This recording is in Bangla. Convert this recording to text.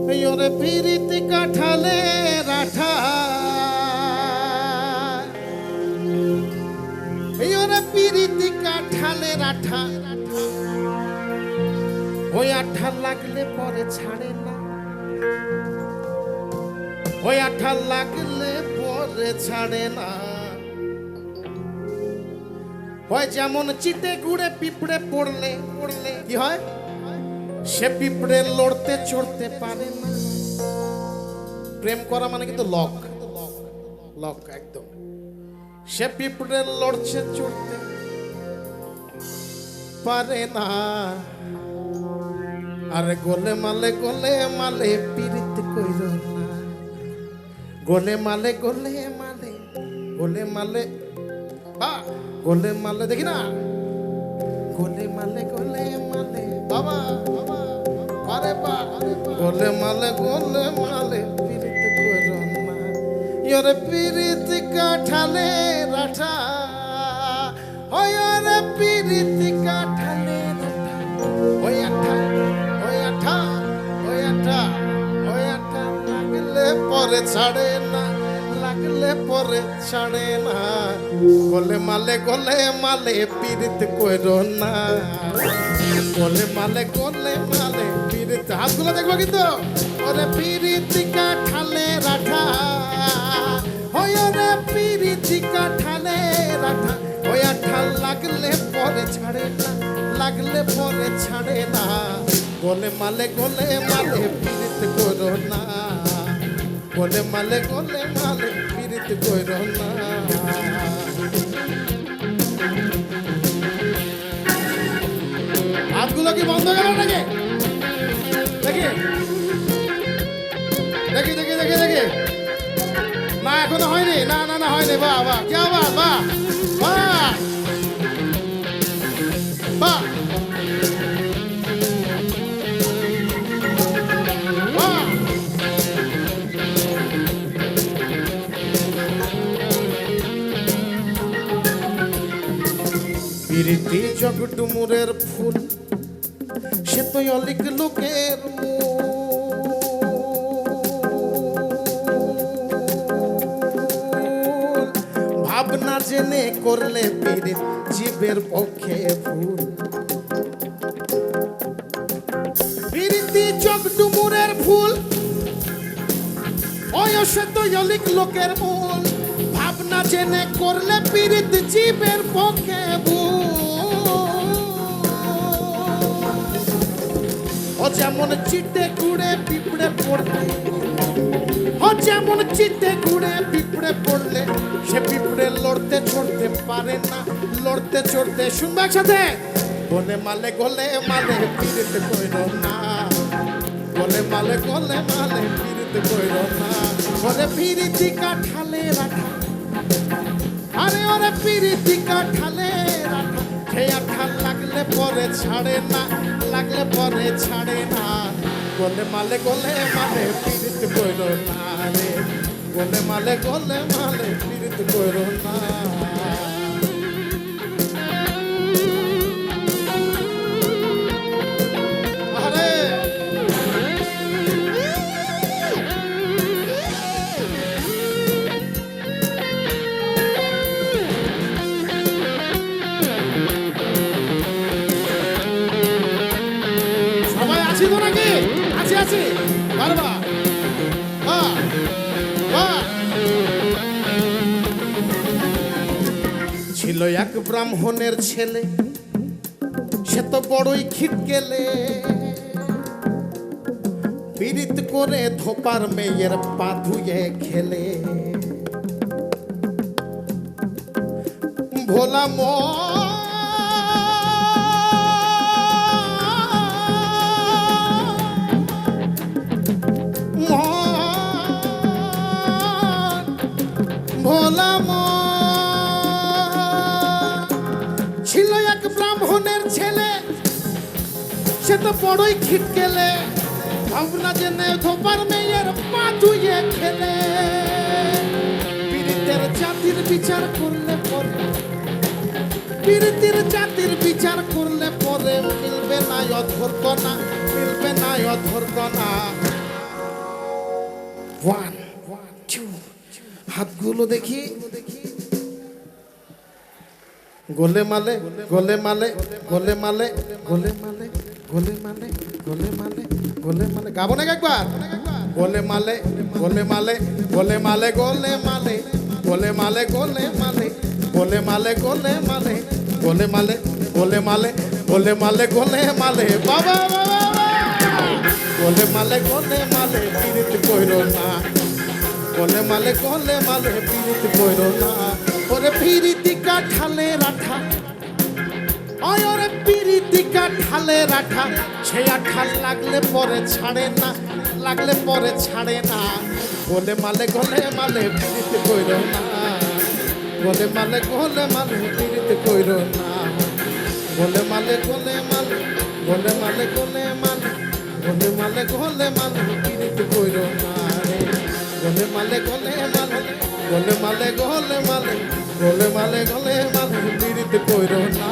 ওরে পিরিতি কাঠালে রাঠা ওরে পিরিতি কাঠালে রাঠা ওই আঠা লাগলে পরে ছাড়ে না ওই আঠা লাগলে পরে ছাড়ে না হয় যেমন চিতে গুড়ে পিঁপড়ে পড়লে পড়লে কি হয় সে পিঁপড়ে লড়তে চড়তে পারে না প্রেম করা মানে কিন্তু লক লক একদম সে পিঁপড়ে লড়ছে চড়তে পারে না আরে গোলে মালে পিরিত কইর না গোলে মালে গোলে মালে গোলে মালে দেখি না গোলে মালে বাবা আরে বা গোলে মালে পিরিত কইর না ইরে পিরিত কাঠালে রাঠা ওরে পিরিত কাঠালে রাঠা ওই আঠা লাগলে পরে ছাড়ে না লাগলে পরে ছাড়ে না গোলে মালে পিরিত কইরো না গোলে মালে পিরিত হাতগুলো দেখবো কিন্তু ওরে পিরিত কাঠালে রাঠা ওরে পিরিত কাঠালে রাঠা ওই আঠা লাগলে পরে ছাড়ে না লাগলে পরে ছাড়ে না গোলে মালে পিরিত কইরো না গোলে মালে পিরিত কইরো না হাতগুলো কি বন্ধ গেল নাকি দেখি না এখনো হয়নি না হয়নি বাহ কে বাহ পিরিতি জগডুমুরের ফুল সে তো অলিক লোকের ভাবনা জেনে করলে পিরিত জীবের পক্ষে ভুল পিরিতি জগডুমুরের ফুল ওই সে তো অলিক লোকের মূল ভাবনা জেনে করলে পিরিত জীবের পক্ষে ও যেমন চিটে গুড়ে পিঁপড়ে পড়লে ও যেমন চিটে গুড়ে পিঁপড়ে পড়লে সে পিঁপড়ে লড়তে চড়তে পারে না লড়তে চড়তে শুনবে একসাথে গোলে মালে পিরিত কইরো না গোলে মালে পিরিত কইরো না ওরে পিরিতি কাঠালে রাখা আরে ওরে পিরিতি কাঠালে রাখা সে আঠা লাগলে পরে ছাড়ে না লাগলে পরে ছাড়ে না গোলে মালে পিরিত কইরো না রে গোলে মালে পিরিত কইরো না আছি তো নাকি আছি বারবা ছিল এক ব্রাহ্মণের ছেলে সে তো বড়ই খিট গেলে পিরিত করে ধোপার মেয়ের পা ধুয়ে খেলে ভোলা ছিল এক ব্রাহ্মণের ছেলে সে তো বড়ই খিট গেলে ভাবনা জেনে ধোপার মেয়ের পা ধুয়ে খেলে পীড়িতের জাতির বিচার করলে পরে পীড়িতের জাতির বিচার করলে পরে মিলবে না অধর্কনা মিলবে না অধর্কনা ওয়ান টু, হাতগুলো দেখি। গোলে মালে গোলে মালে গোলে মালে গোলে মালে গোলে মালে গোলে মালে গোলে মালে, গাবো না একবার? গোলে মালে গোলে মালে গোলে মালে গোলে মালে গোলে মালে গোলে মালে গোলে মালে গোলে মালে গোলে মালে গোলে মালে গোলে মালে গোলে মালে, বাবা বাবা গোলে মালে গোলে মালে পীড়িত কইরো না, গোলে মালে পীড়িত কইরো না। ওরে পীড়িতি কাঠালে রাঠা, ওরে পীড়িতি কাঠালে রাঠা, সে আঠা লাগলে পরে ছাড়ে না, লাগলে পরে ছাড়ে না। গোলে মালে পীড়িত কইরো না, গোলে মালে পীড়িত কইরো না। গোলে মালে গোলে মালে গোলে মালে গোলে মালে গোলে মালে গোলে মালে পীড়িত কইরো না রে। গোলে মালে গোলে মালে গোলে মালে গোলে মালে গোলে মালে গোলে মালে পীড়িত কইরো না।